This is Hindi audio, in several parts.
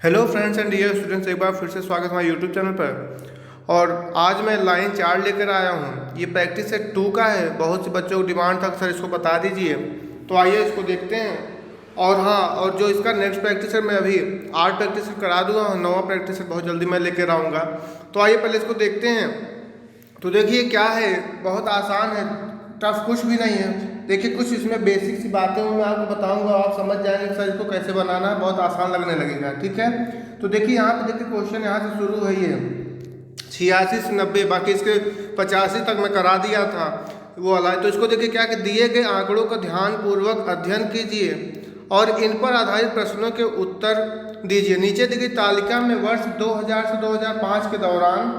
Hello friends and dear students, एक बार फिर से स्वागत है हमारे यूट्यूब चैनल पर। और आज मैं लाइन 4 लेकर आया हूँ। ये प्रैक्टिस सेट 2 का है। बहुत से बच्चों को डिमांड था सर इसको बता दीजिए, तो आइए इसको देखते हैं। और हाँ, और जो इसका नेक्स्ट प्रैक्टिस सेट मैं अभी 8 प्रैक्टिस सेट करा दूंगा, 9वां प्रैक्टिस सेट बहुत जल्दी मैं लेकर आऊँगा। तो आइए पहले इसको देखते हैं। तो देखिए क्या है, बहुत आसान है, टफ कुछ भी नहीं है। देखिए कुछ इसमें बेसिक सी बातें मैं आपको बताऊंगा, आप समझ जाएंगे सर इसको कैसे बनाना है, बहुत आसान लगने लगेगा। ठीक है, तो देखिए यहाँ पे देखिए क्वेश्चन यहाँ से शुरू है, ये 86 से 90, बाकी इसके 85 तक मैं करा दिया था वो वाला है। तो इसको देखिए क्या कि दिए गए आंकड़ों का ध्यानपूर्वक अध्ययन कीजिए और इन पर आधारित प्रश्नों के उत्तर दीजिए। नीचे देखिए तालिका में वर्ष 2000 से 2005 के दौरान,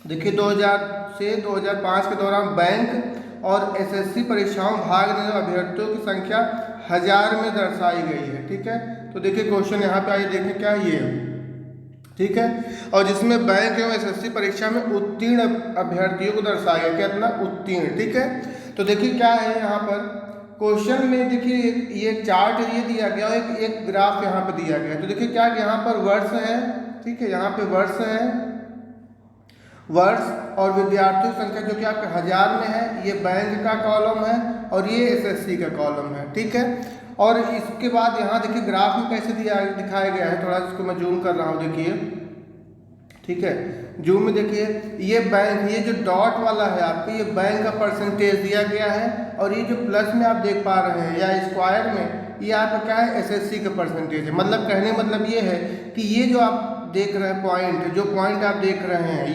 देखिए 2000 से 2005 के दौरान बैंक और एसएससी परीक्षाओं भाग लेने वाले अभ्यर्थियों की संख्या 1000 में दर्शाई गई है। ठीक है, तो देखिए क्वेश्चन यहाँ पे आइए देखें क्या ये, ठीक है, और जिसमें बैंक एवं एसएससी परीक्षा में उत्तीर्ण अभ्यर्थियों को दर्शाया गया, कितना उत्तीर्ण। ठीक है, तो देखिए क्या है यहाँ पर क्वेश्चन में, देखिए ये चार्ट ये दिया गया और एक ग्राफ यहाँ पे दिया गया। तो देखिए क्या यहाँ पर वर्ष है, ठीक है, यहाँ पे वर्ष है, वर्ष और विद्यार्थियों की संख्या जो कि आपके 1000 में है, ये बैंक का कॉलम है और ये एसएससी का कॉलम है। ठीक है, और इसके बाद यहाँ देखिए ग्राफ में कैसे दिखाया गया है, थोड़ा इसको मैं जूम कर रहा हूँ, देखिए, ठीक है, जूम में देखिए ये बैंक, ये जो डॉट वाला है आपके, ये बैंक का परसेंटेज दिया गया है, और ये जो प्लस में आप देख पा रहे हैं या स्क्वायर में, ये आपका क्या है, एसएससी का परसेंटेज है। मतलब कहने मतलब ये है कि ये जो आप देख रहे हैं पॉइंट, जो पॉइंट आप देख रहे हैं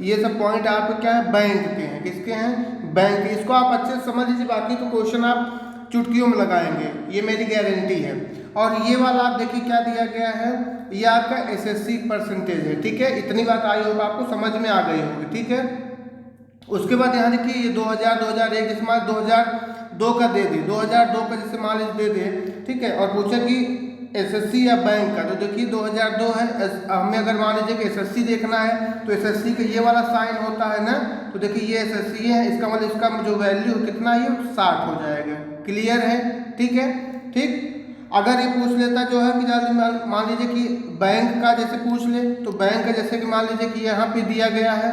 ये सब पॉइंट आपके क्या है, बैंक के हैं। किसके हैं, बैंक के। इसको आप अच्छे से समझ लीजिए, बाकी तो क्वेश्चन आप चुटकियों में लगाएंगे, ये मेरी गारंटी है। और ये वाला आप देखिए क्या दिया गया है, ये आपका एसएससी परसेंटेज है। ठीक है, इतनी बात आई होगा, आपको समझ में आ गई होगी। ठीक है, उसके बाद यहाँ देखिए ये 2000 2001 जैसे मान 2002 का दे दे, 2002 का जैसे मान लीजिए दे दे, ठीक है, और पूछे कि एसएससी या बैंक का, तो देखिए 2002 है, हमें अगर मान लीजिए कि एसएससी देखना है तो एसएससी का ये वाला साइन होता है ना, तो देखिए ये एसएससी है, इसका मतलब इसका जो वैल्यू कितना है, 60 हो जाएगा। क्लियर है, ठीक है, ठीक। अगर ये पूछ लेता जो है कि जल्दी मान लीजिए कि बैंक का जैसे पूछ ले, तो बैंक का जैसे कि मान लीजिए कि यहाँ पे दिया गया है,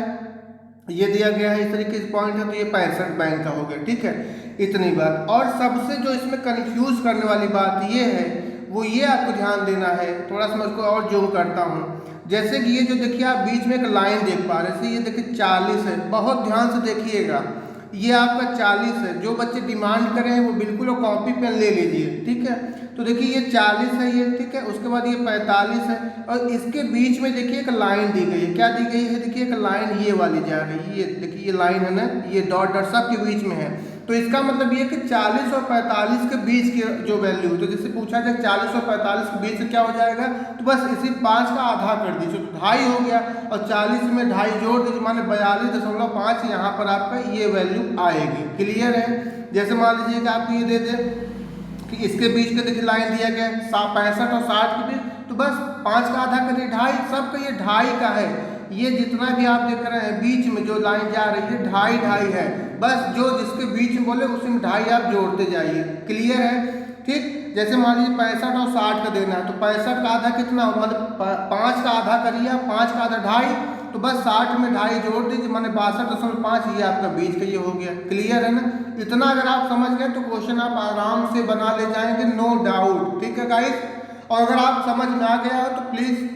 ये दिया गया है, इस तरीके से पॉइंट है, तो ये 65 बैंक का हो गया। ठीक है, इतनी बात। और सबसे जो इसमें कंफ्यूज करने वाली बात ये है, वो ये आपको ध्यान देना है, थोड़ा सा मैं उसको और जूम करता हूँ। जैसे कि ये जो देखिए आप बीच में एक लाइन देख पा रहे हैं, ये देखिए 40 है, बहुत ध्यान से देखिएगा, ये आपका 40 है। जो बच्चे डिमांड कर रहे हैं वो बिल्कुल कॉपी पेन ले लीजिए। ठीक है, तो देखिए ये 40 है ये, ठीक है, उसके बाद ये 45 है, और इसके बीच में देखिए एक लाइन दी गई है। क्या दी गई है, देखिए एक लाइन ये वाली जा रही है, ये देखिए ये लाइन है ना, ये डॉट डॉट सब के बीच में है। तो इसका मतलब ये कि 40 और 45 के बीच की जो वैल्यू, तो जैसे पूछा जाए 40 और 45 के बीच से क्या हो जाएगा, तो बस इसी 5 का आधा कर दीजिए, तो 2.5 हो गया, और 40 में 2.5 जोड़ दीजिए, माने 42.5 यहाँ पर आपका ये वैल्यू आएगी। क्लियर है। जैसे मान लीजिए कि आपको ये दे दे कि इसके बीच का देखिए लाइन दिया गया है 65 और 60 के बीच, तो बस 5 का आधा करिए 2.5, सबका ये 2.5 का है। ये जितना भी आप देख रहे हैं बीच में जो लाइन जा रही है 2.5 है, बस जो जिसके बीच में बोले उसी में 2.5 आप जोड़ते जाइए। क्लियर है, ठीक। जैसे मान लीजिए 65 और 60 का देना है, तो 65 का आधा कितना, मतलब 5 का आधा करिए, 5 का आधा 2.5, तो बस 60 में 2.5 जोड़ दीजिए, माने 62.5, ये आपका बीच का ये हो गया। क्लियर है ना। इतना अगर आप समझ गए तो क्वेश्चन आप आराम से बना ले जाएंगे, नो डाउट। ठीक है गाइस, और अगर आप समझ में आ गया हो तो प्लीज़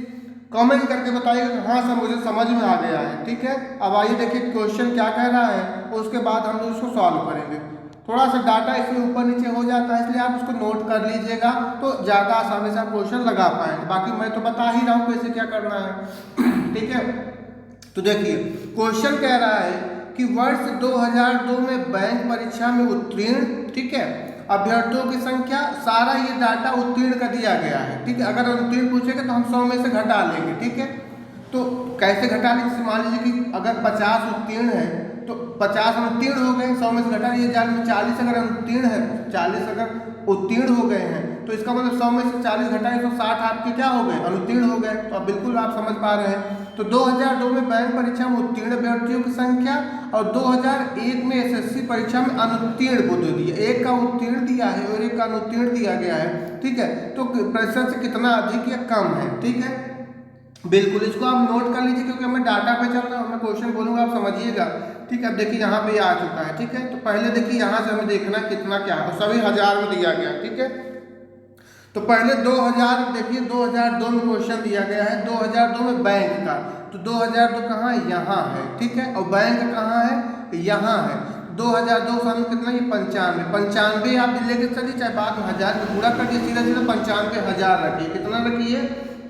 कमेंट करके बताइए कि हाँ सर मुझे समझ में आ गया है। ठीक है, अब आइए देखिए क्वेश्चन क्या कह रहा है, उसके बाद हम लोग इसको सॉल्व करेंगे। थोड़ा सा डाटा इसमें ऊपर नीचे हो जाता है, इसलिए आप उसको नोट कर लीजिएगा, तो ज़्यादा आसानी से आप क्वेश्चन लगा पाएंगे। बाकी मैं तो बता ही रहा हूँ कैसे क्या करना है। ठीक है, तो देखिए क्वेश्चन कह रहा है कि वर्ष 2002 में बैंक परीक्षा में उत्तीर्ण, ठीक है, अभ्यर्थियों की संख्या, सारा ये डाटा उत्तीर्ण का दिया गया है। ठीक है, अगर उत्तीर्ण पूछेगा तो हम 100 में से घटा लेंगे। ठीक है, तो कैसे घटा लेंगे, जैसे मान लीजिए कि अगर 50 उत्तीर्ण है तो 50 अनुत्तीर्ण हो गए, 100 में से घटा दिए 1000 में 40 अगर अनुत्तीर्ण है, 40 अगर उत्तीर्ण हो गए हैं तो इसका मतलब 100 में से 40 घटाए तो 60 आपके क्या हो गए, अनुत्तीर्ण हो गए। तो अब बिल्कुल आप समझ पा रहे हैं। तो 2002 में बैंक परीक्षा में उत्तीर्ण अभ्यर्थियों की संख्या और 2001 में एसएससी परीक्षा में अनुत्तीर्ण को दे दिया, एक का उत्तीर्ण दिया है और एक का अनुत्तीर्ण दिया गया है, ठीक है। तो प्रतिशत से कितना अधिक या कम है, ठीक है। बिल्कुल इसको आप नोट कर लीजिए क्योंकि हमें डाटा पे चल रहा है, मैं क्वेश्चन बोलूंगा आप समझिएगा, ठीक है। अब देखिए यहाँ पे आ चुका है, ठीक है। तो पहले देखिए यहाँ से हमें देखना कितना क्या है, सभी 1000 में दिया गया, ठीक है। तो पहले 2000 देखिए 2002 में क्वेश्चन दिया गया है, 2002 में बैंक का, तो 2002 कहाँ है, यहाँ है, ठीक है। और बैंक कहाँ है, यहाँ है। 2002 साल में कितना, ये 95 आप लेके चलिए, चाहे बाद में 1000 का पूरा कर दिए, सीधा सीधा 95,000 रखिए, कितना रखिए,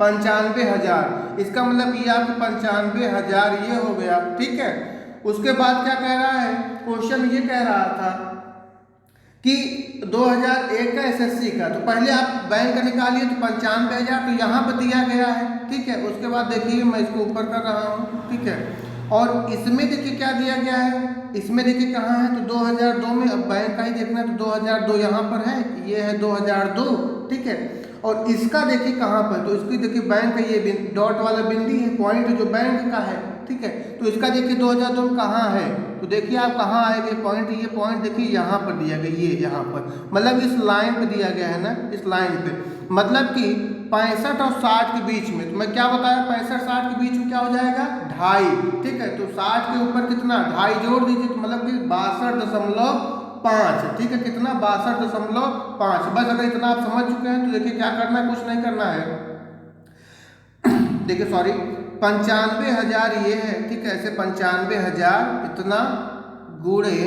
95,000। इसका मतलब ये आपके 95,000 ये हो गया, ठीक है। उसके बाद क्या कह रहा है क्वेश्चन, ये कह रहा था कि 2001 का एसएससी का, तो पहले आप बैंक का निकालिए तो 95,000 तो यहाँ पर दिया गया है, ठीक है। उसके बाद देखिए मैं इसको ऊपर कर रहा हूँ, ठीक है। और इसमें देखिए क्या दिया गया है, इसमें देखिए कहाँ है, तो 2002 में, अब बैंक का ही देखना है तो 2002 यहाँ पर है, ये है 2002, ठीक है। और इसका देखिए कहाँ पर, तो इसकी देखिए बैंक का ये डॉट वाला बिंदी है, पॉइंट जो बैंक का है, ठीक है। तो इसका देखिए 2002 कहाँ है, तो देखिए आप कहाँ आएंगे पॉइंट, ये पॉइंट देखिए यहाँ पर दिया गया, ये यहाँ पर, मतलब इस लाइन पे दिया गया है ना, इस लाइन पे, मतलब कि 65 और 60 के बीच में। तो मैं क्या बताया, 65-60 के बीच में क्या हो जाएगा, 2.5, ठीक है। तो 60 के ऊपर कितना 2.5 जोड़ दीजिए, तो मतलब कि 62.5, ठीक है। कितना, 62.5। बस अगर इतना आप समझ चुके हैं तो देखिए क्या करना है, कुछ नहीं करना है। देखिए सॉरी 95,000 ये है, ठीक है। ऐसे 95,000 इतना गुणे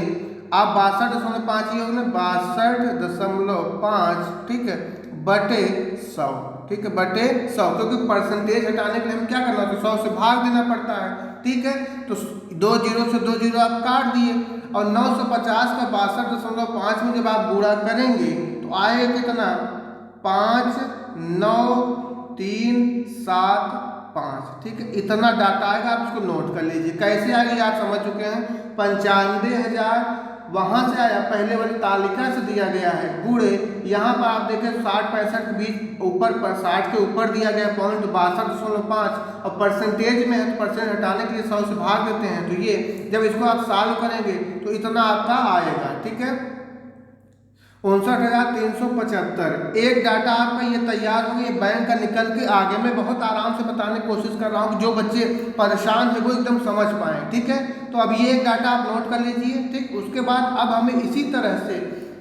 आप 62.5 ये होगा 62.5, ठीक है, बटे 100, ठीक है, बटे 100, क्योंकि परसेंटेज हटाने के लिए हमें क्या करना है, तो 100 से भाग देना पड़ता है, ठीक है। तो 2 जीरो से 2 जीरो आप काट दिए और 950 का 62.5 में जब आप गुणा करेंगे तो आएगा कितना, 5 9 3 7 5, ठीक है। इतना डाटा आएगा, आप इसको नोट कर लीजिए। कैसे आएगी आप समझ चुके हैं, 95,000 वहां से आया, पहले वाली तालिका से दिया गया है, गुणे यहाँ पर आप देखें 60-65 के बीच ऊपर पर 60 के ऊपर दिया गया पॉइंट 62.5 और परसेंटेज में है तो परसेंट हटाने के लिए 100 से भाग देते हैं। तो ये जब इसको आप सॉल्व करेंगे तो इतना आपका आएगा, ठीक है, 59,375। एक डाटा आपका ये तैयार हो गया, बैंक का निकल के आगे मैं बहुत आराम से बताने की कोशिश कर रहा हूँ कि जो बच्चे परेशान हैं वो एकदम समझ पाएँ, ठीक है। तो अब ये एक डाटा आप नोट कर लीजिए, ठीक। उसके बाद अब हमें इसी तरह से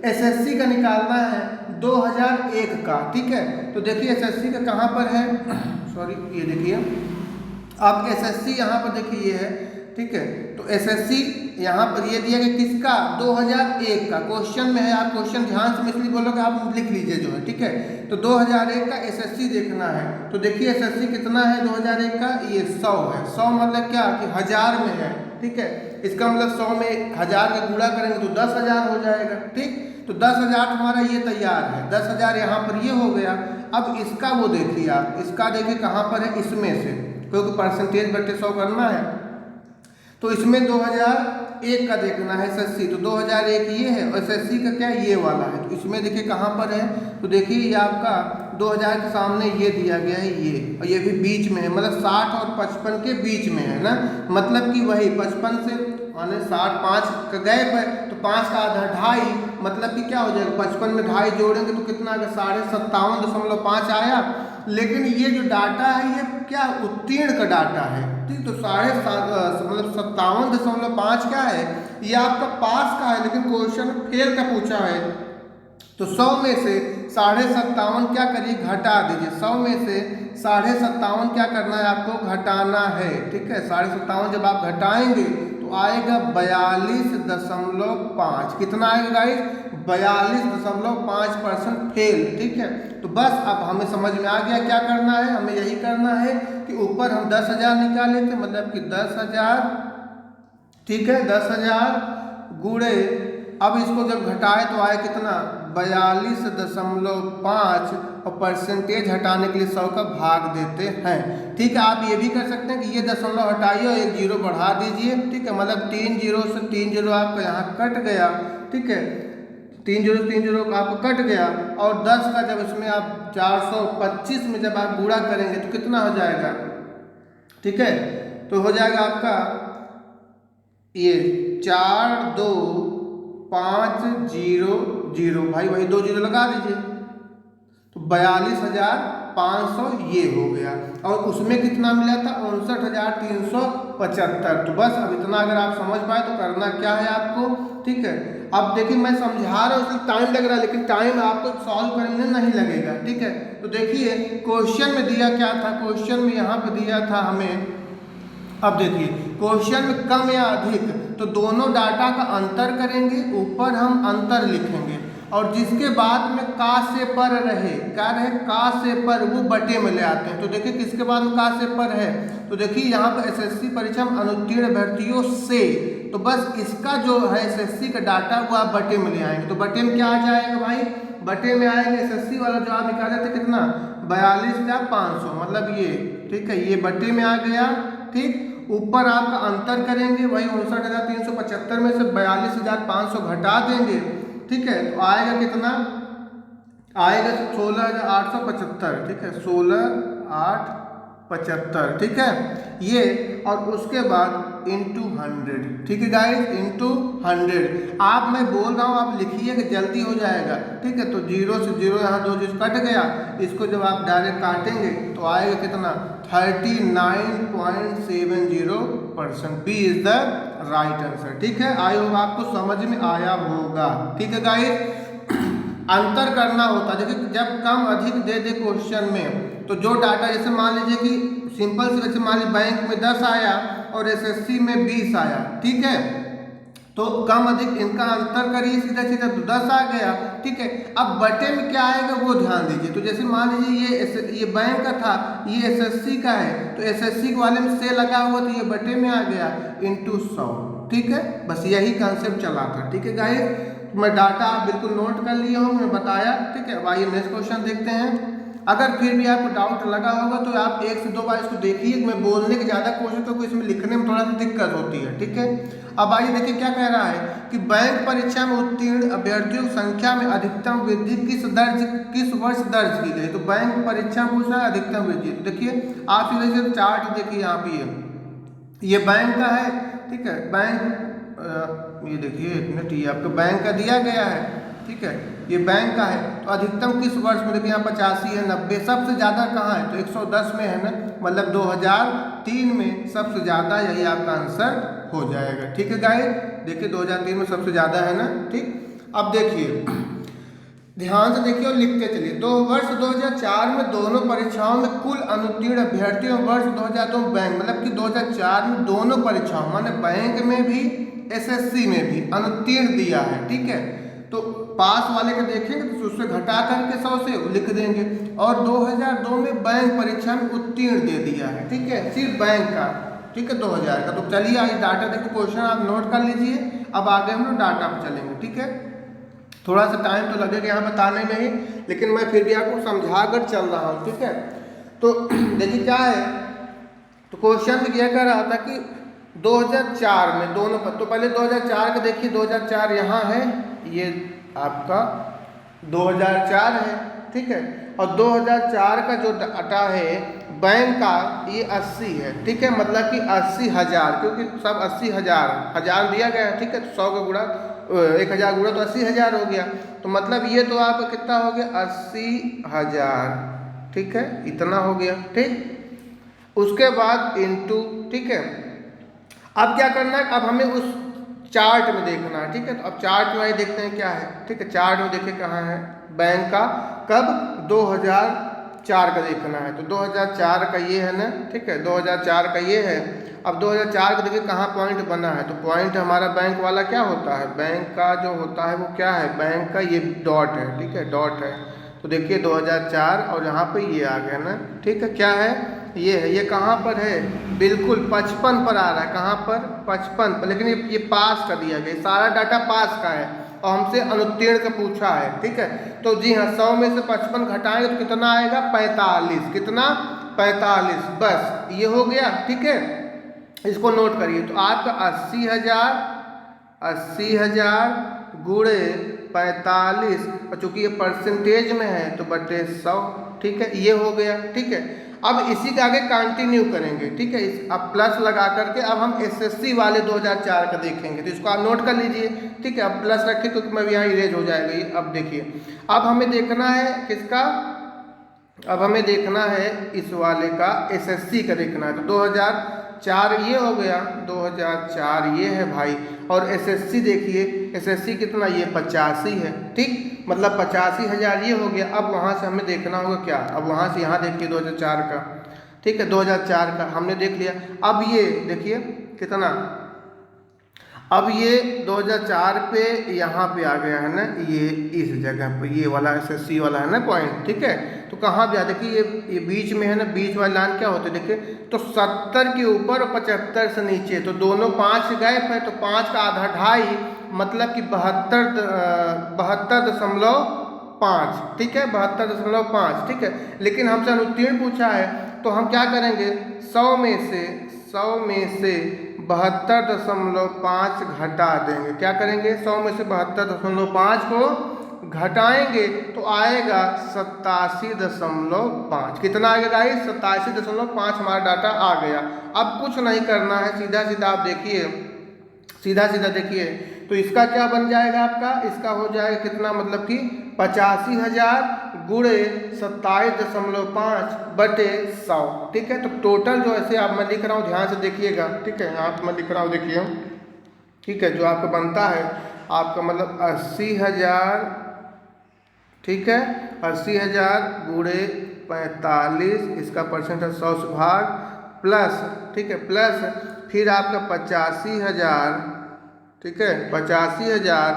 एसएससी का निकालना है 2001 का, ठीक है। तो देखिए एसएससी का कहाँ पर है, सॉरी ये देखिए आप एसएससी यहाँ पर देखिए ये है, ठीक है। तो एसएससी यहाँ पर ये दिया गया किसका, 2001 का। क्वेश्चन में है, आप क्वेश्चन ध्यान से इसलिए बोलोगे, आप लिख लीजिए जो है, ठीक है। तो 2001 का एसएससी देखना है, तो देखिए एसएससी कितना है 2001 का, ये 100 है। 100 मतलब क्या कि 1000 में है, ठीक है। इसका मतलब 100 में 1000 का गुणा करेंगे तो 10,000 हो जाएगा, ठीक। तो 10,000 हमारा ये तैयार है, 10,000 यहाँ पर ये हो गया। अब इसका वो देखिए आप, इसका देखिए कहाँ पर है, इसमें से, क्योंकि परसेंटेज बटे 100 करना है तो इसमें 2001 का देखना है एसएससी। तो 2001 ये है और एसएससी का क्या ये वाला है, तो इसमें देखिए कहाँ पर है, तो देखिए ये आपका 2000 के सामने ये दिया गया है ये, और ये भी बीच में है, मतलब 60 और 55 के बीच में है ना, मतलब कि वही 55 से माने 60 5 का गैप है तो 5 का आधा 2.5, मतलब कि क्या हो जाएगा, 55 में 2.5 जोड़ेंगे तो कितना आ गया, 57.5 आया। लेकिन ये जो डाटा है ये क्या उत्तीर्ण का डाटा है, ठीक। तो 57.5 मतलब 57.5 क्या है, ये आपका पास का है, लेकिन क्वेश्चन फेल का पूछा है। तो 100 में से 57.5 क्या करिए, घटा दीजिए। 100 में से 57.5 क्या करना है आपको, घटाना है, ठीक है। 57.5 जब आप घटाएंगे तो आएगा 42.5। कितना आएगा गाइस, 42.5% फेल, ठीक है। तो बस अब हमें समझ में आ गया क्या करना है, हमें यही करना है कि ऊपर हम 10,000 निकाले थे, मतलब कि 10,000, ठीक है, 10,000 गुणे अब इसको जब घटाए तो आए कितना 42.5 और परसेंटेज हटाने के लिए 100 का भाग देते हैं। ठीक है, आप ये भी कर सकते हैं कि ये दशमलव हटाइए और एक जीरो बढ़ा दीजिए। ठीक है, मतलब 3 जीरो से 3 जीरो आपका यहाँ कट गया। ठीक है, 3 जीरो आपको कट गया और 10 का जब इसमें आप 425 में जब आप गुणा करेंगे तो कितना हो जाएगा। ठीक है, तो हो जाएगा आपका ये 42500 भाई वही 2 जीरो लगा दीजिए तो 42,500 ये हो गया और उसमें कितना मिला था 59,375। तो बस अब इतना अगर आप समझ पाए तो करना क्या है आपको। ठीक है, अब देखिए मैं समझा रहा हूँ इसलिए टाइम लग रहा है, लेकिन टाइम आपको सॉल्व करने नहीं लगेगा। ठीक है, तो देखिए क्वेश्चन में दिया क्या था, क्वेश्चन में यहाँ पे दिया था हमें, अब देखिए क्वेश्चन में कम या अधिक तो दोनों डाटा का अंतर करेंगे, ऊपर हम अंतर लिखेंगे और जिसके बाद में का से पर रहे, क्या रहे का से पर, वो बटे में ले आते हैं। तो देखिए किसके बाद में का से पर है, तो देखिए यहाँ पर एसएससी परीक्षा में अनुत्तीर्ण अभ्यर्थियों से, तो बस इसका जो है एसएससी का डाटा वो आप बटे में ले आएंगे। तो बटे में क्या आ जाएगा भाई, बटे में आएंगे एसएससी वाला जो आप निकाले थे कितना 42,500 मतलब ये। ठीक है, ये बटे में आ गया। ठीक, ऊपर आपका अंतर करेंगे वही 59,375 में से 42,500 घटा देंगे। ठीक है, तो आएगा कितना, आएगा 16,875। ठीक है, 16,875। ठीक है, ये और उसके बाद इंटू 100। ठीक है गाइस, इंटू 100 आप मैं बोल रहा हूँ आप लिखिए कि जल्दी हो जाएगा। ठीक है, तो 0 से 0 यहाँ 2 जीरो कट गया, इसको जब आप डायरेक्ट काटेंगे तो आएगा कितना 39.70%। B is the right answer. ठीक है, आई होप आपको समझ में आया होगा। ठीक है गाइस, अंतर करना होता है। देखिए जब कम अधिक दे दे क्वेश्चन में तो जो डाटा, जैसे मान लीजिए कि सिंपल से वैसे मान लीजिए बैंक में 10 आया और एसएससी में 20 आया। ठीक है, तो कम अधिक इनका अंतर करिए सीधा सीधा तो 10 आ गया। ठीक है, अब बटे में क्या आएगा वो ध्यान दीजिए। तो जैसे मान लीजिए ये बैंक का था, ये एसएससी का है, तो एसएससी वाले में से लगा हुआ तो ये बटे में आ गया इंटू 100। ठीक है, बस यही कॉन्सेप्ट चला था। ठीक है गाइस, मैं डाटा आप बिल्कुल नोट कर लिए हो, मैंने बताया। ठीक है, अब आइए नेक्स्ट क्वेश्चन देखते हैं। अगर फिर भी आपको डाउट लगा होगा तो आप 1 से 2 बार इसको देखिए। मैं बोलने की ज़्यादा कोशिश करूँ, इसमें लिखने में थोड़ा सा दिक्कत होती है। ठीक है, अब आइए देखिए क्या कह रहा है कि बैंक परीक्षा में उत्तीर्ण अभ्यर्थियों की संख्या में अधिकतम वृद्धि किस वर्ष दर्ज की गई। तो बैंक परीक्षा पूछ रहा है अधिकतम वृद्धि। तो देखिए आप वैसे चार्ट देखिए यहाँ पे ये बैंक का है। ठीक है, बैंक ये देखिए एक मिनट, ये आपको बैंक का दिया गया है। ठीक है, ये बैंक का है तो अधिकतम किस वर्ष में, देखिए यहाँ 85 है, 90, सबसे ज़्यादा कहाँ है तो 110 में है ना, मतलब 2003 में सबसे ज़्यादा, यही आपका आंसर हो जाएगा। ठीक है गाइस, देखिए 2003 में सबसे ज़्यादा है ना। ठीक, अब देखिए ध्यान से देखिए और लिखते चलिए। वर्ष 2004 में दोनों परीक्षाओं में कुल अनुत्तीर्ण अभ्यर्थियों, वर्ष 2002 बैंक मतलब कि 2004 में दोनों परीक्षाओं माने बैंक में भी एसएससी में भी अनुत्तीर्ण दिया है। ठीक है, तो पास वाले का देखेंगे तो उससे घटा करके 100 से लिख देंगे और 2002 में बैंक परीक्षा में उत्तीर्ण दे दिया है। ठीक है, सिर्फ बैंक का। ठीक है, 2000 का। तो चलिए आज डाटा देखो, क्वेश्चन आप नोट कर लीजिए। अब आगे हम लोग डाटा पर चलेंगे। ठीक है, थोड़ा सा टाइम तो लगेगा यहाँ बताने में ही, लेकिन मैं फिर भी आपको समझा कर चल रहा हूँ। ठीक है, तो देखिए क्या है, तो क्वेश्चन में यह कह रहा था कि 2004 में दोनों पर, तो पहले 2004 का देखिए, 2004 यहाँ है, ये आपका 2004 है। ठीक है, और 2004 का जो डाटा है बैंक का ये 80 है। ठीक है, मतलब कि 80,000, क्योंकि सब 80,000 दिया गया है। ठीक है, तो 100 का गुणा 1000 गुणा तो 80,000 हो गया, तो मतलब ये तो आपका कितना हो गया 80,000। ठीक है, इतना हो गया। ठीक, उसके बाद इंटू। ठीक है, अब क्या करना है, अब हमें उस चार्ट में देखना है। ठीक है, तो अब चार्ट में आइए देखते हैं क्या है। ठीक है, चार्ट में देखिए कहाँ है बैंक का, कब 2004 का देखना है। तो 2004 का ये है ना। ठीक है, 2004 का ये है। अब 2004 का देखिए कहाँ पॉइंट बना है, तो पॉइंट हमारा बैंक वाला क्या होता है, बैंक का जो होता है वो क्या है, बैंक का ये डॉट है। ठीक है, डॉट है, तो देखिए 2004 और यहाँ पे ये आ गया ना। ठीक है, क्या है ये है, ये कहाँ पर है, बिल्कुल 55 पर आ रहा है। कहाँ पर 55 पर, लेकिन ये पास का दिया गया, सारा डाटा पास का है। और हमसे अनुत्तीर्ण का पूछा है, ठीक है। तो जी हाँ, 100 में से 55 घटाएंगे तो कितना आएगा? 45। कितना? 45। बस ये हो गया, ठीक है। इसको नोट करिए। तो आपका 80,000 गुणे 45, और चूंकि ये परसेंटेज में है तो बटे 100, ठीक है, ये हो गया, ठीक है। अब इसी के आगे कंटिन्यू करेंगे, ठीक है। अब प्लस लगा करके अब हम एसएससी वाले 2004 का देखेंगे, तो इसको आप नोट कर लीजिए, ठीक है। अब प्लस रखिए क्योंकि मैं यहाँ इरेज हो जाएगा ये। अब देखिए, अब हमें देखना है किसका? अब हमें देखना है इस वाले का, एसएससी का देखना है। तो 2004 ये हो गया, 2004 ये है भाई, और एसएससी देखिए, एसएससी कितना? ये 85 है, ठीक। मतलब 85,000 ये हो गया। अब वहाँ से हमें देखना होगा क्या? अब वहाँ से यहाँ देखिए 2004 का, ठीक है, 2004 का हमने देख लिया। अब ये देखिए कितना, अब ये 2004 पे यहाँ पे आ गया है ना, ये इस जगह पे ये वाला एसएससी वाला है ना पॉइंट, ठीक है। तो कहाँ पे आ, देखिए ये बीच में है ना, बीच वाली लाइन क्या होती है देखिए, तो 70 के ऊपर और 75 से नीचे, तो दोनों 5 गैप है, तो 5 का आधा 2.5 मतलब कि 72.5, ठीक है, 72.5, ठीक है। लेकिन हमसे अनुत्तीर्ण पूछा है, तो हम क्या करेंगे? 100 में से 72.5 घटा देंगे। क्या करेंगे? 100 में से 72.5 को घटाएंगे तो आएगा 87.5। कितना आएगा गाइस? 87.5 हमारा डाटा आ गया। अब कुछ नहीं करना है, सीधा सीधा आप देखिए, सीधा सीधा देखिए, तो इसका क्या बन जाएगा आपका? इसका हो जाएगा कितना, मतलब कि 85,000 गुणे 27.5 बटे 100, ठीक है। तो टोटल जो ऐसे आप मैं लिख रहा हूँ, ध्यान से देखिएगा, ठीक है। यहाँ पे मैं लिख रहा हूँ, देखिए, ठीक है। जो आपका बनता है आपका मतलब 80,000, ठीक है, 80,000 गुणे 45, इसका परसेंटेज 100 से भाग, प्लस, ठीक है, प्लस फिर आपका 85,000, ठीक है, 85,000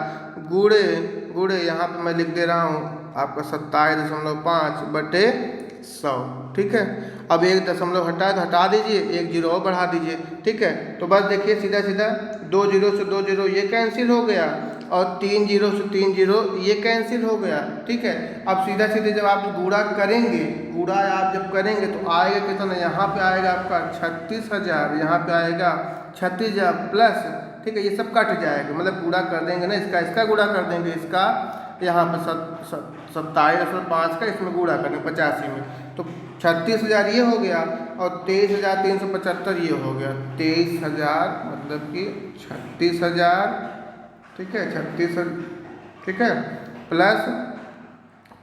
गुणे यहाँ पे मैं लिख दे रहा हूँ आपका 27.5 बटे 100, ठीक है। अब 1 दशमलव हटा तो हटा दीजिए, 1 जीरो और बढ़ा दीजिए, ठीक है। तो बस देखिए सीधा सीधा 2 जीरो से 2 जीरो ये कैंसिल हो गया, और 3 जीरो से 3 जीरो ये कैंसिल हो गया, ठीक है। अब सीधा सीधे जब आप गुणा करेंगे, गुणा आप जब करेंगे तो आएगा कितना? यहाँ पे आएगा आपका 36,000, यहाँ पे आएगा 36,000 प्लस, ठीक है, ये सब कट जाएगा, मतलब गुणा कर देंगे ना, इसका गुणा कर देंगे, इसका यहाँ पर 27.5 का इसमें गुणा करेंगे 85 में, तो 36,000 ये हो गया, और 23,375 ये हो गया। 23,000 मतलब कि 36,000, ठीक है, 36, ठीक है, प्लस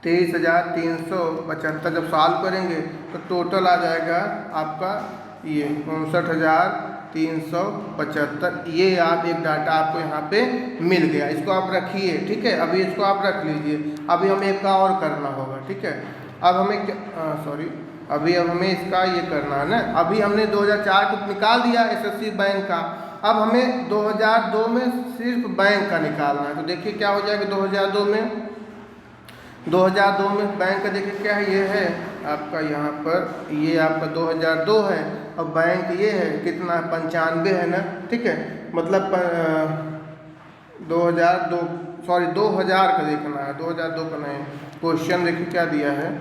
23,375 जब सॉल्व करेंगे तो टोटल आ जाएगा आपका ये 59,375। ये आप एक डाटा आपको यहाँ पे मिल गया, इसको आप रखिए, ठीक है। अभी इसको आप रख लीजिए। अभी हमें एक का और करना होगा, ठीक है। अब हमें अभी हमें इसका ये करना है ना। अभी हमने 2004 को निकाल दिया एसएससी बैंक का, अब हमें 2002 में सिर्फ बैंक का निकालना है। तो देखिए क्या हो जाएगा 2002 में। 2002 में बैंक का देखिए क्या है, ये है आपका यहाँ पर, ये आपका 2002 है, और बैंक ये है कितना? 95 है ना, ठीक है। मतलब 2000 का देखना है, 2002 का नहीं। क्वेश्चन देखिए क्या दिया है,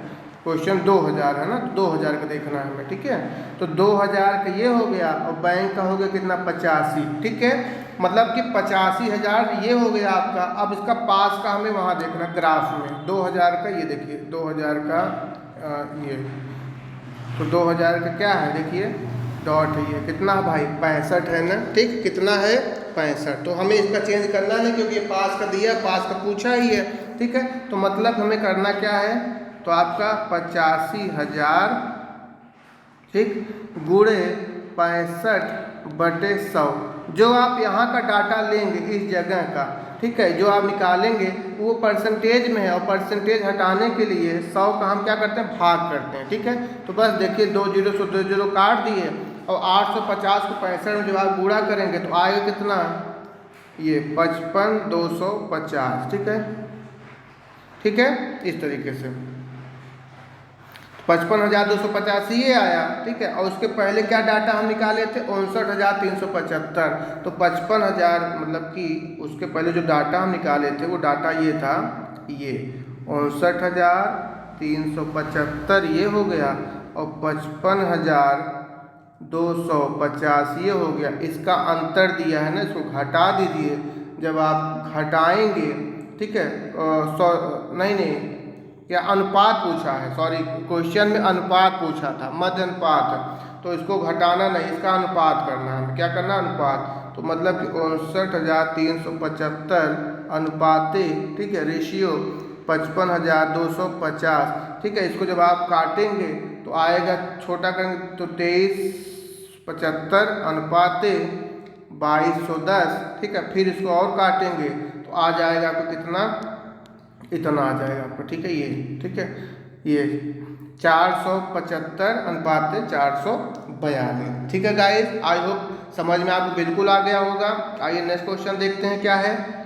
क्वेश्चन 2000 है ना, 2000 का देखना है हमें, ठीक है। तो 2000 का ये हो गया, और बैंक का हो गया कितना? 85, ठीक है। मतलब कि 85,000 ये हो गया आपका। अब इसका पास का हमें वहाँ देखना ग्राफ में, 2000 का ये देखिए, 2000 का ये, तो 2000 का क्या है देखिए, डॉट है ये, कितना है भाई? 65 है ना, ठीक, कितना है? 65। तो हमें इसका चेंज करना नहीं क्योंकि ये पास का दिया, पास का पूछा ही है, ठीक है। तो मतलब हमें करना क्या है, तो आपका 85,000, ठीक, गुणे 65 बटे 100, जो आप यहाँ का डाटा लेंगे इस जगह का, ठीक है, जो आप निकालेंगे वो परसेंटेज में है, और परसेंटेज हटाने के लिए 100 का हम क्या करते हैं? भाग करते हैं, ठीक है। तो बस देखिए 2 जीरो से 2 जीरो काट दिए, और 850 को 65 में जब आप गुणा करेंगे तो आएगा कितना? ये 55,250, ठीक है, ठीक है, इस तरीके से। 55,285 ये आया, ठीक है। और उसके पहले क्या डाटा हम निकाले थे, 59,375। तो 55,000 मतलब कि उसके पहले जो डाटा हम निकाले थे वो डाटा ये था, ये 59,375 ये हो गया, और 55,250 ये हो गया। इसका अंतर दिया है ना, इसको घटा दीजिए। जब आप घटाएंगे, ठीक है, नहीं क्या अनुपात पूछा है, सॉरी क्वेश्चन में अनुपात पूछा था, मध्य अनुपात, तो इसको घटाना नहीं, इसका अनुपात करना है। क्या करना, अनुपात। तो मतलब कि 59,375 अनुपाते, ठीक है, रेशियो 55,250, ठीक है। इसको जब आप काटेंगे तो आएगा, छोटा करेंगे तो 2375 अनुपाते 2210, ठीक है। फिर इसको और काटेंगे तो आ जाएगा आपको कितना, इतना आ जाएगा आपको, ठीक है। ये ठीक है, ये 475 अनुपात 442, ठीक है गाइस। आई होप समझ में आपको बिल्कुल आ गया होगा। आइए नेक्स्ट क्वेश्चन देखते हैं क्या है।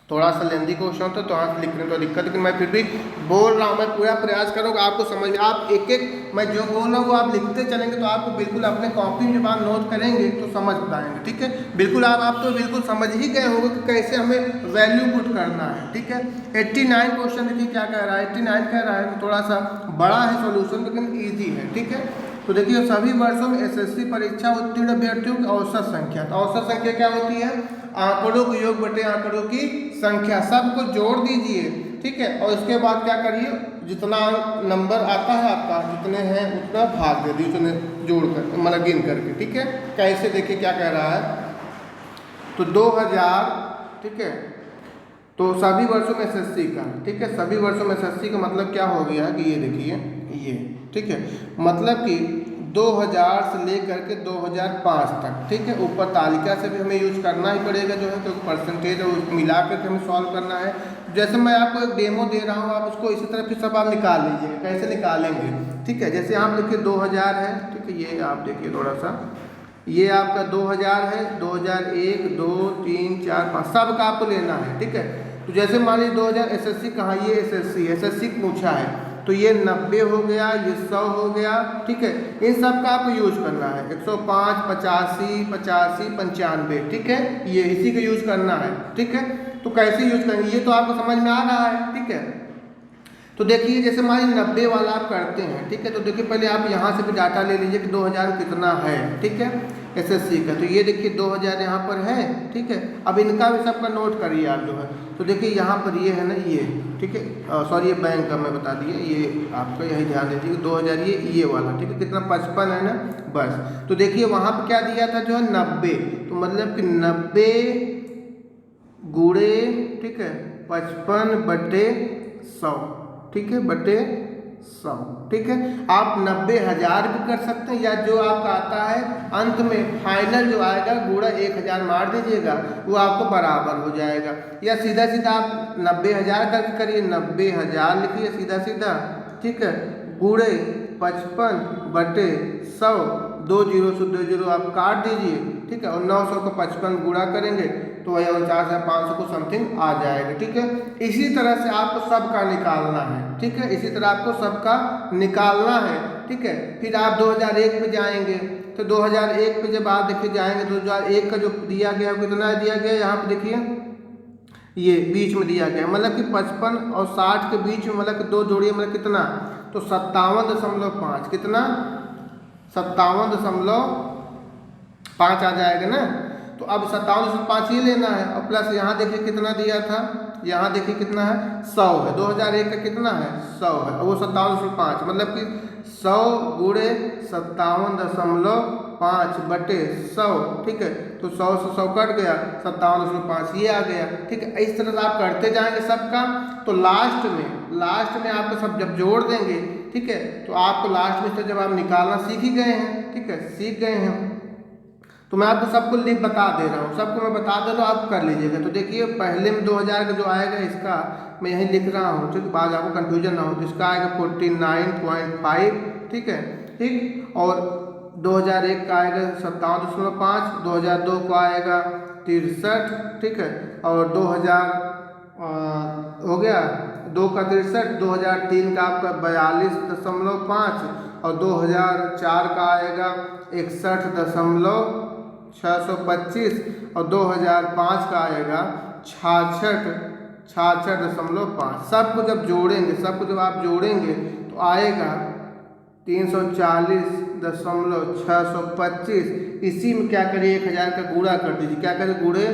थोड़ा सा लेंदी क्वेश्चन था तो यहाँ से लिखने में तो दिक्कत, लेकिन मैं फिर भी बोल रहा हूँ, मैं पूरा प्रयास करूँगा आपको समझ में। आप एक एक मैं जो बोल रहा हूँ वो आप लिखते चलेंगे तो आपको बिल्कुल अपने कॉपी में जब आप नोट करेंगे तो समझ पाएंगे, ठीक है। बिल्कुल आप तो बिल्कुल समझ ही गए होंगे कि कैसे हमें वैल्यू पुट करना है, ठीक है। 89 क्वेश्चन देखिए क्या कह रहा है, 89 कह रहा है कि थोड़ा सा बड़ा है सॉल्यूशन लेकिन ईजी है, ठीक है। तो देखिए सभी वर्षों में एसएससी परीक्षा उत्तीर्ण अभ्यर्थियों की औसत संख्या, तो औसत संख्या क्या होती है, आंकड़ों के योग बटे आंकड़ों की संख्या, सबको जोड़ दीजिए, ठीक है। और उसके बाद क्या करिए, जितना नंबर आता है आपका, जितने हैं उतना भाग दे दीजिए, उतने जोड़ कर मतलब गिन करके, ठीक है। कैसे देखिए क्या कह रहा है, तो 2000, ठीक है, तो सभी वर्षों में एसएससी का, ठीक है, सभी वर्षों में एसएससी का मतलब क्या हो गया कि ये देखिए ये, ठीक है, मतलब कि 2000 से लेकर के 2005 तक, ठीक है। ऊपर तालिका से भी हमें यूज करना ही पड़ेगा जो है, क्योंकि परसेंटेज है मिला करके हमें सॉल्व करना है। जैसे मैं आपको एक डेमो दे रहा हूँ, आप उसको इसी तरह फिर सब आप निकाल लीजिएगा, कैसे निकालेंगे, ठीक है। जैसे आप देखिए 2000 है, ठीक है, ये आप देखिए थोड़ा सा, ये आपका 2000 है, 2001, 2, 3, 4, 5 सब का आपको लेना है, ठीक है। तो जैसे मान लीजिए 2000 एसएससी कहाँ, ये एसएससी पूछा है, तो ये 90 हो गया, ये 100 हो गया, ठीक है। इन सब का आपको यूज करना है, 105, 85, 85, 95, ठीक है, ये इसी का यूज करना है, ठीक है। तो कैसे यूज करेंगे ये तो आपको समझ में आ रहा है, ठीक है। तो देखिए जैसे मान लीजिए 90 वाला आप करते हैं, ठीक है। तो देखिए पहले आप यहाँ से भी डाटा ले लीजिए कि 2000 कितना है, ठीक है, एसएससी का। तो ये देखिए 2000 यहाँ पर है, ठीक है। अब इनका भी सबका नोट करिए आप जो है, तो देखिए यहाँ पर ये है ना, ये ठीक है, सॉरी ये बैंक का मैं बता दिया, ये आपका यही ध्यान दीजिए 2000 ये वाला, ठीक है, कितना 55 है ना, बस। तो देखिए वहाँ पर क्या दिया था जो है 90, तो मतलब कि 90 गुणे, ठीक है, 55 बटे 100, ठीक है, बटे 100, ठीक है। आप 90,000 भी कर सकते हैं, या जो आपका आता है अंत में फाइनल जो आएगा गुणा 1000 मार दीजिएगा, वो आपको बराबर हो जाएगा। या सीधा सीधा आप 90,000 करके करिए, 90,000 लिखिए सीधा सीधा, ठीक है, गुणे 55 बटे 100, 2 जीरो से 2 जीरो आप काट दीजिए, ठीक है। और 900 को 55 गुणा करेंगे तो वही 49,500 को समथिंग आ जाएगा, ठीक है। इसी तरह से आपको सबका निकालना है, ठीक है, इसी तरह आपको सबका निकालना है, ठीक है। फिर आप 2001 पे जाएंगे, तो 2001 पे जब आप देखिए जाएंगे, 2001 का जो दिया गया कितना दिया गया, यहाँ पे देखिए ये बीच में दिया गया, मतलब कि 55 और 60 के बीच में, मतलब कि दो जोड़िए, मतलब कितना, तो 57.5, कितना 57.5 आ जाएगा ना। तो अब 57.5 ये लेना है, और प्लस यहाँ देखिए कितना दिया था, यहाँ देखिए कितना है, 100 है, 2001 का कितना है, 100 है, और वो 57.5, मतलब कि 100 गुणे 57.5 बटे 100, ठीक है। तो 100 से 100 कट गया, 57.5 ये आ गया, ठीक है। इस तरह से आप करते जाएंगे सबका, तो लास्ट में आपको सब जब जोड़ देंगे, ठीक है, तो आपको लास्ट में जब आप निकालना सीख ही गए हैं, ठीक है, सीख गए हैं, तो मैं आपको सबको लिख बता दे रहा हूँ, सबको मैं बता दे रहा हूँ, आप कर लीजिएगा। तो देखिए पहले में 2000 का जो आएगा, इसका मैं यहीं लिख रहा हूँ, ठीक, बाद आपको कंफ्यूजन ना हो, तो इसका आएगा 49.5, ठीक है, ठीक। और 2001 का आएगा 57.5, 2002 को आएगा 63, ठीक है, और 2000 हो गया, 2 का 63, 2003 का आपका 42.5 और 2004 का आएगा 61.625 और 2005 का आएगा 66.5। सबको जब जोड़ेंगे, सबको जब आप जोड़ेंगे तो आएगा 340.625। इसी में क्या करिए 1000 का गुणा कर दीजिए, क्या करें गुणे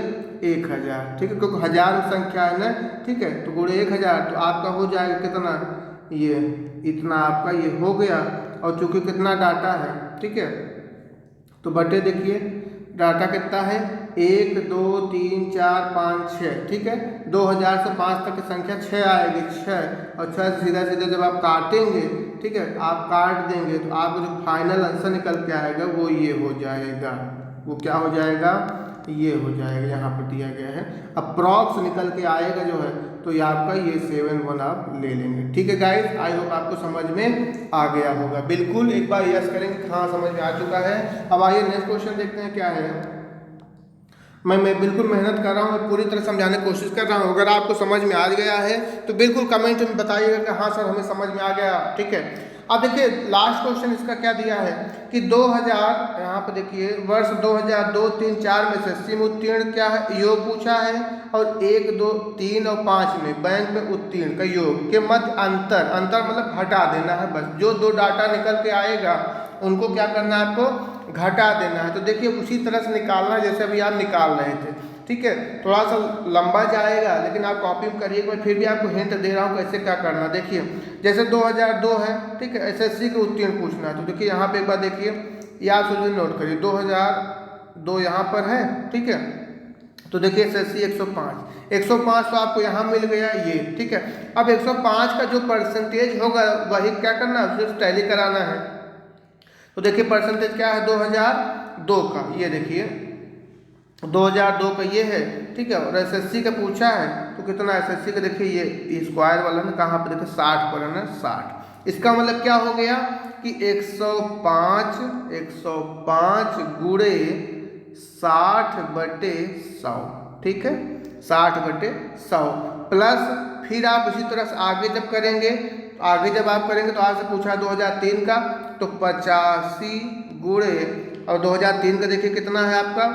1000, ठीक है, क्योंकि हजार संख्या है ना, ठीक है, तो गुणे 1000 तो आपका हो जाएगा कितना, ये इतना आपका ये हो गया। और चूंकि कितना डाटा है, ठीक है, तो बटे देखिए डाटा कितना है 1 2 3 4 5 6, ठीक है, 2000 से 5 तक की संख्या 6 आएगी, 6 और 6 सीधा सीधा जब आप काटेंगे, ठीक है, आप काट देंगे तो आपको जो फाइनल आंसर निकल के आएगा वो ये हो जाएगा, वो क्या हो जाएगा, ये हो जाएगा, यहाँ पर दिया गया है अप्रॉक्स निकल के आएगा जो है, तो ये आपका ये 7-1 आप ले लेंगे। ठीक है गाइस, आई होप आपको समझ में आ गया होगा। बिल्कुल एक बार यस करेंगे, हाँ समझ में आ चुका है। अब आइए नेक्स्ट क्वेश्चन देखते हैं क्या है। मैं बिल्कुल मेहनत कर रहा हूँ, मैं पूरी तरह समझाने की कोशिश कर रहा हूँ। अगर आपको समझ में आ गया है तो बिल्कुल कमेंट में बताइएगा कि हाँ सर हमें समझ में आ गया, ठीक है। अब देखिए लास्ट क्वेश्चन इसका क्या दिया है कि 2000, यहाँ पर देखिए वर्ष 2000 2 3 4 में से सिम उत्तीर्ण क्या है योग पूछा है, और 1 2 3 और 5 में बैंक में उत्तीर्ण का योग के मध्य अंतर, अंतर मतलब घटा देना है, बस जो दो डाटा निकल के आएगा उनको क्या करना है, आपको घटा देना है। तो देखिए उसी तरह से निकालना है जैसे अभी आप निकाल रहे थे, ठीक है। थोड़ा सा लंबा जाएगा लेकिन आप कॉपी में करिए, मैं फिर भी आपको हिंट दे रहा हूँ कैसे क्या करना। देखिए जैसे 2002 है, ठीक है, एसएससी के उत्तीर्ण पूछना है, तो देखिए यहाँ पे एक बार देखिए, या आप सोचिए नोट करिए 2002 यहाँ पर है, ठीक है, तो देखिए एसएससी 105 तो आपको यहाँ मिल गया ये, ठीक है। अब 105 का जो परसेंटेज होगा वही क्या करना है, सिर्फ टैली कराना है। तो देखिए परसेंटेज क्या है 2002 का, ये देखिए 2002 का ये है, ठीक है, और एसएससी का पूछा है तो कितना एसएससी का देखिए ये स्क्वायर वाला ना कहाँ पर देखिए 60 पर है ना, 60। इसका मतलब क्या हो गया कि 105 गुणे 60/100, ठीक है, 60/100 प्लस फिर आप इसी तरह से आगे जब करेंगे, आगे जब आप करेंगे तो आपसे पूछा है 2003 का, तो 85 गुणे, और 2003 का देखिए कितना है आपका,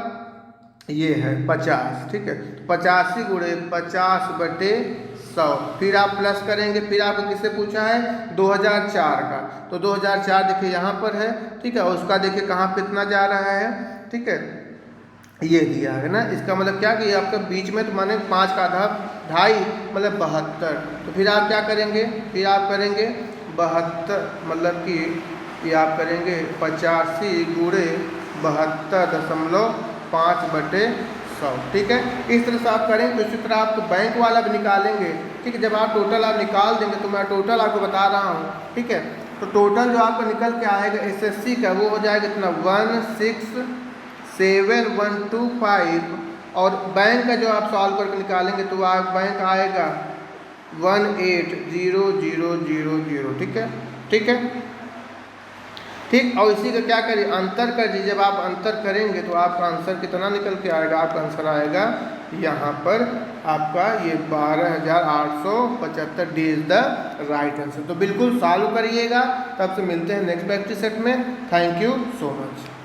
ये है 50, ठीक है, 85 गुणे 50/100, फिर आप प्लस करेंगे, फिर आपको किससे पूछा है 2004 का, तो 2004 देखिए यहाँ पर है, ठीक है, और उसका देखिए कहाँ कितना जा रहा है, ठीक है, ये दिया है ना। इसका मतलब क्या कि आपका बीच में तो माने 5 का आधा 2.5 मतलब 72, तो फिर आप क्या करेंगे, फिर आप करेंगे 72 मतलब कि ये आप करेंगे 85 गुणे 72.5/100, ठीक है। इस तरह से आप करेंगे तो इसी तरह आपको बैंक वाला भी निकालेंगे, ठीक है। जब आप टोटल आप निकाल देंगे तो मैं टोटल आपको बता रहा हूँ, ठीक है, तो टोटल जो आपका निकल के आएगा एसएससी का वो हो जाएगा इतना 167,125, और बैंक का जो आप सॉल्व करके निकालेंगे तो आप बैंक आएगा 180000, ठीक है, ठीक है, ठीक। और इसी का क्या करिए अंतर कर दीजिए, जब आप अंतर करेंगे तो आपका आंसर कितना निकल के आएगा, आपका आंसर आएगा यहाँ पर आपका ये 12,875 D is the right answer. तो बिल्कुल सॉल्व करिएगा। तब से मिलते हैं नेक्स्ट प्रैक्टिस सेट में। Thank you so much.